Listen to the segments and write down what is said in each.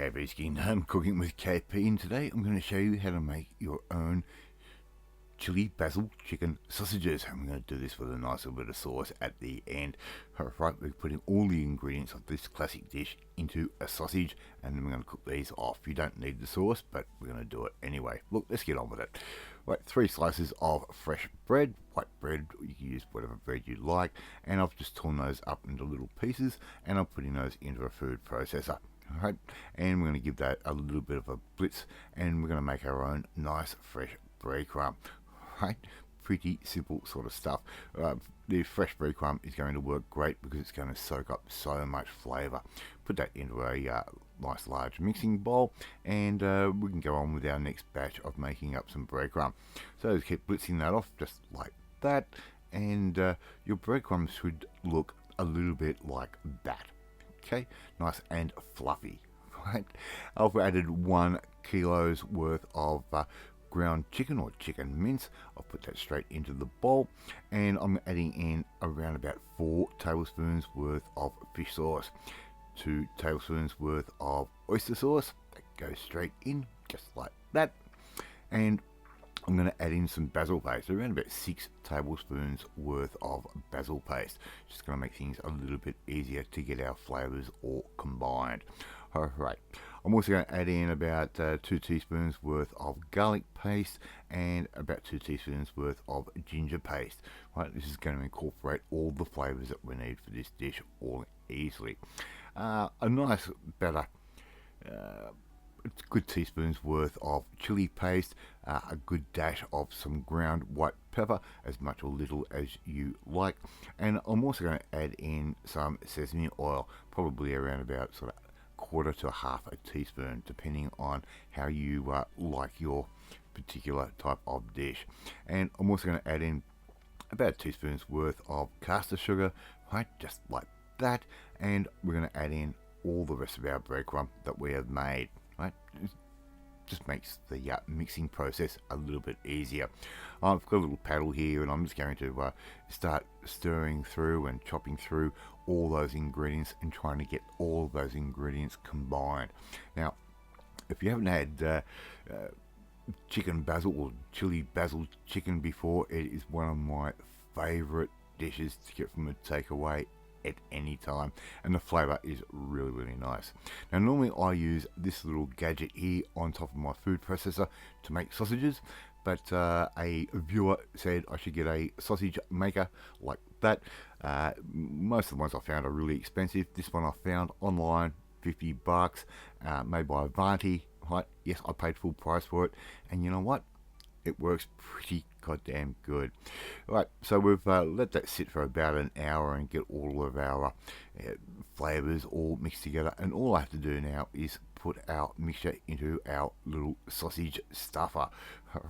KPsKINGDOM, cooking with KP, and today I'm going to show you how to make your own chili basil chicken sausages. I'm going to do this with a nice little bit of sauce at the end. Alright, we're putting all the ingredients of this classic dish into a sausage, and then we're going to cook these off. You don't need the sauce, but we're going to do it anyway. Look, let's get on with it. Right, 3 slices of fresh bread, white bread. You can use whatever bread you like, and I've just torn those up into little pieces, and I'm putting those into a food processor. Alright, and we're going to give that a little bit of a blitz, and we're going to make our own nice fresh breadcrumb. Right, pretty simple sort of stuff. The fresh breadcrumb is going to work great because it's going to soak up so much flavour. Put that into a nice large mixing bowl, and we can go on with our next batch of making up some breadcrumb. So just keep blitzing that off just like that, and your breadcrumbs should look a little bit like that. Okay, nice and fluffy. Right, I've added 1 kilo's worth of ground chicken or chicken mince. I'll put that straight into the bowl, and I'm adding in around about 4 tablespoons worth of fish sauce, 2 tablespoons worth of oyster sauce. That goes straight in just like that, and I'm going to add in some basil paste, around about 6 tablespoons worth of basil paste. Just going to make things a little bit easier to get our flavours all combined. Alright, I'm also going to add in about 2 teaspoons worth of garlic paste and about 2 teaspoons worth of ginger paste. Right, this is going to incorporate all the flavours that we need for this dish all easily. A nice better good teaspoons worth of chili paste, a good dash of some ground white pepper, as much or little as you like, and I'm also going to add in some sesame oil, probably around about sort of 1/4 to 1/2 a teaspoon, depending on how you like your particular type of dish. And I'm also going to add in about 2 teaspoons worth of caster sugar, right, just like that, and we're going to add in all the rest of our breadcrumb that we have made. Right, it just makes the mixing process a little bit easier. I've got a little paddle here, and I'm just going to start stirring through and chopping through all those ingredients and trying to get all of those ingredients combined. Now, if you haven't had chicken basil or chili basil chicken before, it is one of my favourite dishes to get from a takeaway at any time, and the flavour is really nice. Now, normally I use this little gadget here on top of my food processor to make sausages, but a viewer said I should get a sausage maker like that. Most of the ones I found are really expensive. This one I found online, $50, made by Avanti. Right, yes, I paid full price for it, and you know what? It works pretty goddamn good. Right, so we've let that sit for about an hour and get all of our flavours all mixed together, and all I have to do now is put our mixture into our little sausage stuffer.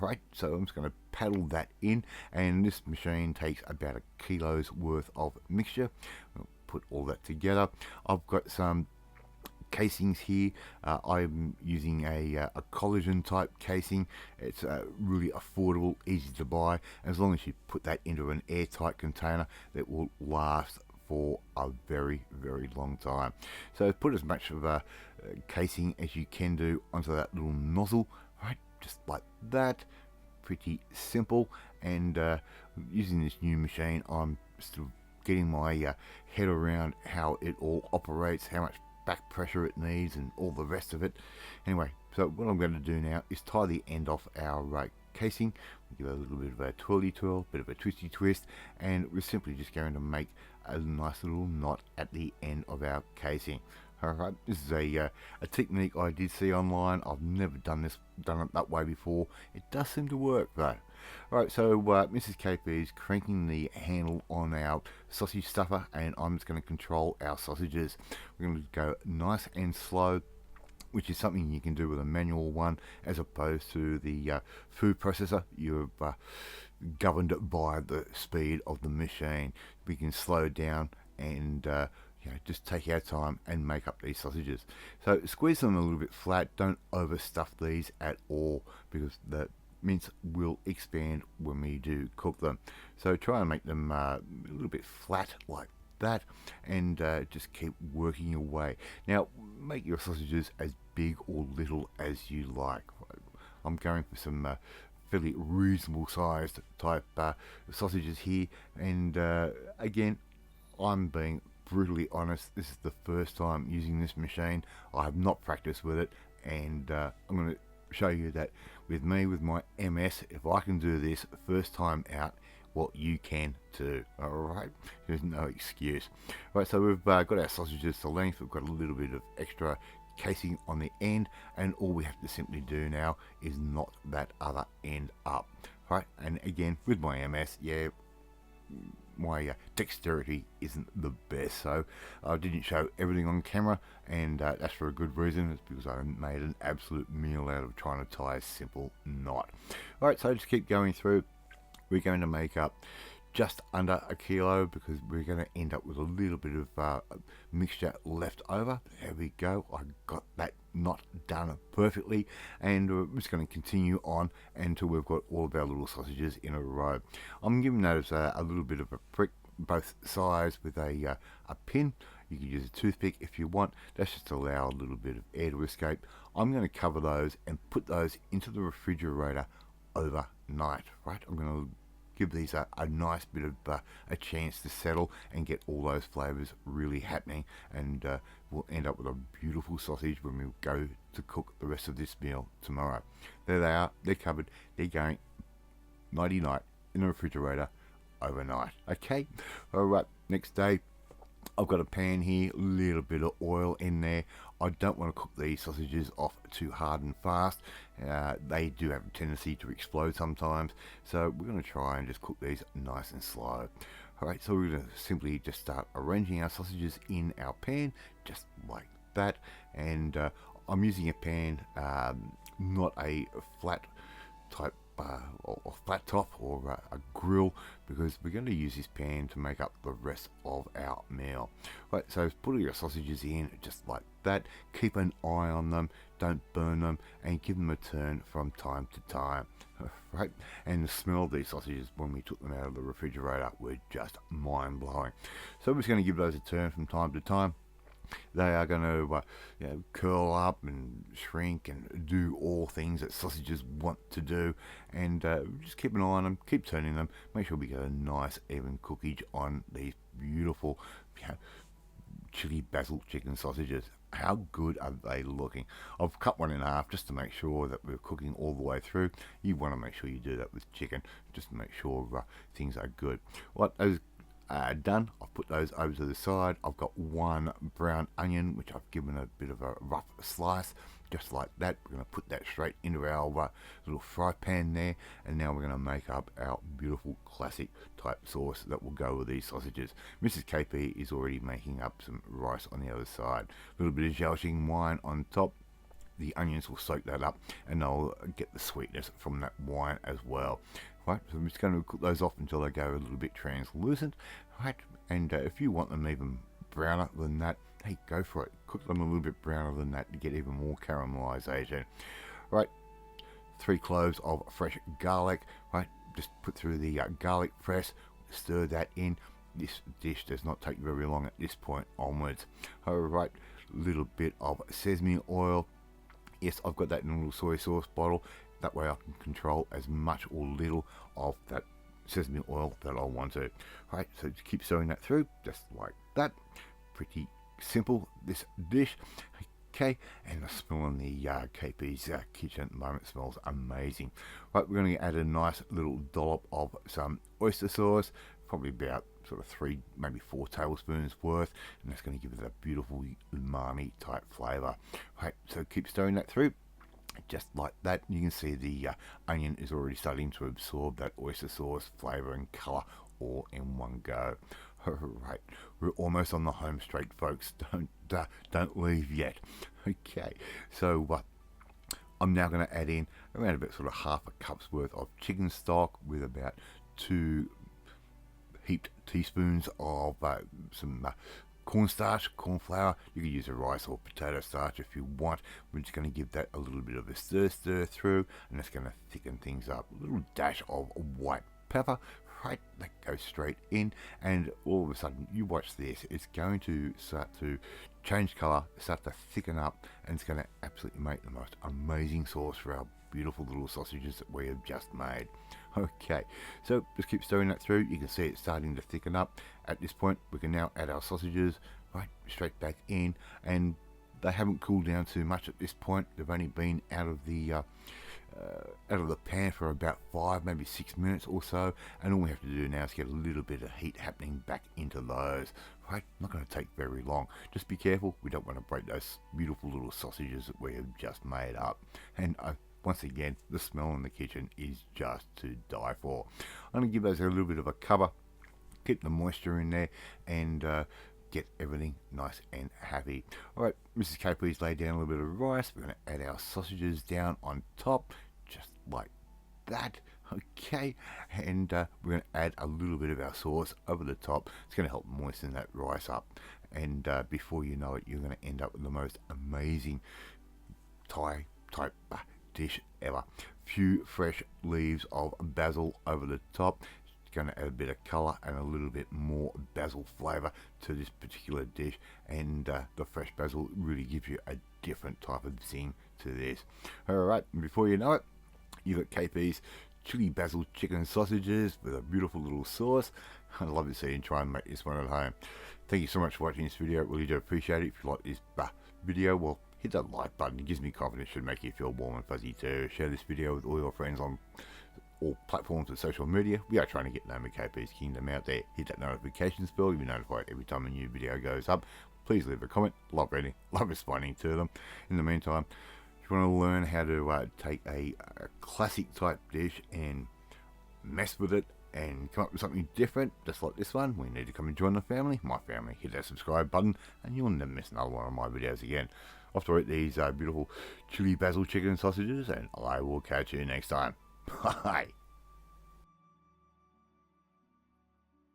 Right, so I'm just going to paddle that in, and this machine takes about 1 kilo's worth of mixture. I'll put all that together. I've got some casings here. I'm using a collagen type casing. It's really affordable, easy to buy. As long as you put that into an airtight container, that will last for a very long time. So put as much of a casing as you can do onto that little nozzle, right, just like that. Pretty simple, and using this new machine, I'm still getting my head around how it all operates, how much back pressure it needs, and all the rest of it. Anyway, so what I'm going to do now is tie the end off our casing. We'll give it a little bit of a twirly twirl, bit of a twisty twist, and we're simply just going to make a nice little knot at the end of our casing. Alright, this is a technique I did see online. I've never done it that way before. It does seem to work though. Alright, so Mrs. KP is cranking the handle on our sausage stuffer, and I'm just going to control our sausages. We're going to go nice and slow, which is something you can do with a manual one, as opposed to the food processor. You're governed by the speed of the machine. We can slow down and just take our time and make up these sausages. So squeeze them a little bit flat. Don't overstuff these at all, because the mince will expand when we do cook them. So try and make them a little bit flat like that, and just keep working your way. Now, make your sausages as big or little as you like. I'm going for some fairly reasonable sized type sausages here, and again, I'm being brutally honest. This is the first time using this machine. I have not practiced with it, and I'm going to show you that with me, with my MS, if I can do this first time out, well, you can too. Alright, there's no excuse. Right, so we've got our sausages to length. We've got a little bit of extra casing on the end, and all we have to simply do now is knot that other end up. Right, and again, with my MS, yeah, my dexterity isn't the best, so I didn't show everything on camera, and that's for a good reason. It's because I made an absolute meal out of trying to tie a simple knot. Alright, so just keep going through. We're going to make up just under a kilo, because we're going to end up with a little bit of mixture left over. There we go. I got that knot done perfectly, and we're just going to continue on until we've got all of our little sausages in a row. I'm giving those a little bit of a prick both sides with a pin. You can use a toothpick if you want. That's just to allow a little bit of air to escape. I'm going to cover those and put those into the refrigerator overnight. Right, I'm going to give these a nice bit of a chance to settle and get all those flavors really happening, and we'll end up with a beautiful sausage when we go to cook the rest of this meal tomorrow. There they are. They're covered. They're going nighty night in the refrigerator overnight. Okay, all right, next day I've got a pan here, a little bit of oil in there. I don't want to cook these sausages off too hard and fast. They do have a tendency to explode sometimes, so we're going to try and just cook these nice and slow. Alright, so we're going to simply just start arranging our sausages in our pan, just like that. And I'm using a pan, not a flat type or flat top or a grill, because we're going to use this pan to make up the rest of our meal. Right, so put your sausages in just like that. Keep an eye on them, don't burn them, and give them a turn from time to time. Right, and the smell of these sausages when we took them out of the refrigerator were just mind-blowing. So we're just going to give those a turn from time to time. They are going to curl up and shrink and do all things that sausages want to do, and just keep an eye on them, keep turning them, make sure we get a nice even cookage on these beautiful chili basil chicken sausages. How good are they looking? I've cut one in half just to make sure that we're cooking all the way through. You want to make sure you do that with chicken, just to make sure things are good. What those done, I've put those over to the side. I've got one brown onion which I've given a bit of a rough slice, just like that. We're going to put that straight into our little fry pan there, and now we're going to make up our beautiful classic type sauce that will go with these sausages. Mrs. KP is already making up some rice on the other side, a little bit of Zhaoxing wine on top. The onions will soak that up, and they'll get the sweetness from that wine as well. Right, so I'm just going to cook those off until they go a little bit translucent. Right, and if you want them even browner than that, hey, go for it. Cook them a little bit browner than that to get even more caramelization. Right, 3 cloves of fresh garlic. Right, just put through the garlic press, stir that in. This dish does not take very long at this point onwards. Alright, little bit of sesame oil. Yes, I've got that in a little soy sauce bottle. That way I can control as much or little of that sesame oil that I want to. Right, so just keep stirring that through, just like that. Pretty simple, this dish. Okay, and the smell in the KP's kitchen at the moment smells amazing. Right, we're going to add a nice little dollop of some oyster sauce, probably about sort of 3, maybe 4 tablespoons worth, and that's going to give it a beautiful umami type flavour. Right, so keep stirring that through. Just like that. You can see the onion is already starting to absorb that oyster sauce flavour and colour all in one go. Right, we're almost on the home straight, folks. Don't leave yet. Okay, so I'm now going to add in around about sort of half a cup's worth of chicken stock with about 2 heaped teaspoons of some cornstarch, corn flour. You can use a rice or potato starch if you want. We're just going to give that a little bit of a stir through, and that's going to thicken things up. A little dash of white pepper. right, that goes straight in, and all of a sudden, you watch this, it's going to start to change colour, start to thicken up, and it's going to absolutely make the most amazing sauce for our beautiful little sausages that we have just made. Okay, so just keep stirring that through. You can see it starting to thicken up. At this point, we can now add our sausages right straight back in, and they haven't cooled down too much at this point. They've only been out of the pan for about 5, maybe 6 minutes or so, and all we have to do now is get a little bit of heat happening back into those. Right, not going to take very long. Just be careful, we don't want to break those beautiful little sausages that we have just made up. And once again, the smell in the kitchen is just to die for. I'm going to give those a little bit of a cover, keep the moisture in there, and get everything nice and happy. Alright, Mrs. KP's laid down a little bit of rice. We're going to add our sausages down on top, just like that. Okay, and we're going to add a little bit of our sauce over the top. It's going to help moisten that rice up, and before you know it, you're going to end up with the most amazing Thai type dish ever. Few fresh leaves of basil over the top. It's going to add a bit of colour and a little bit more basil flavour to this particular dish, and the fresh basil really gives you a different type of zing to this. Alright, before you know it, you've got KP's Chilli Basil chicken sausages with a beautiful little sauce. I'd love to see you try and make this one at home. Thank you so much for watching this video. Really do appreciate it. If you like this video, well, hit that like button. It gives me confidence, should make you feel warm and fuzzy too. Share this video with all your friends on all platforms of social media. We are trying to get known with KP's Kingdom out there. Hit that notifications bell. You'll be notified every time a new video goes up. Please leave a comment. Love reading, love responding to them. In the meantime, if you want to learn how to take a classic type dish and mess with it and come up with something different, just like this one, we need to come and join the family, my family. Hit that subscribe button and you'll never miss another one of my videos again. Off to eat these beautiful chili basil chicken sausages, and I will catch you next time. Bye.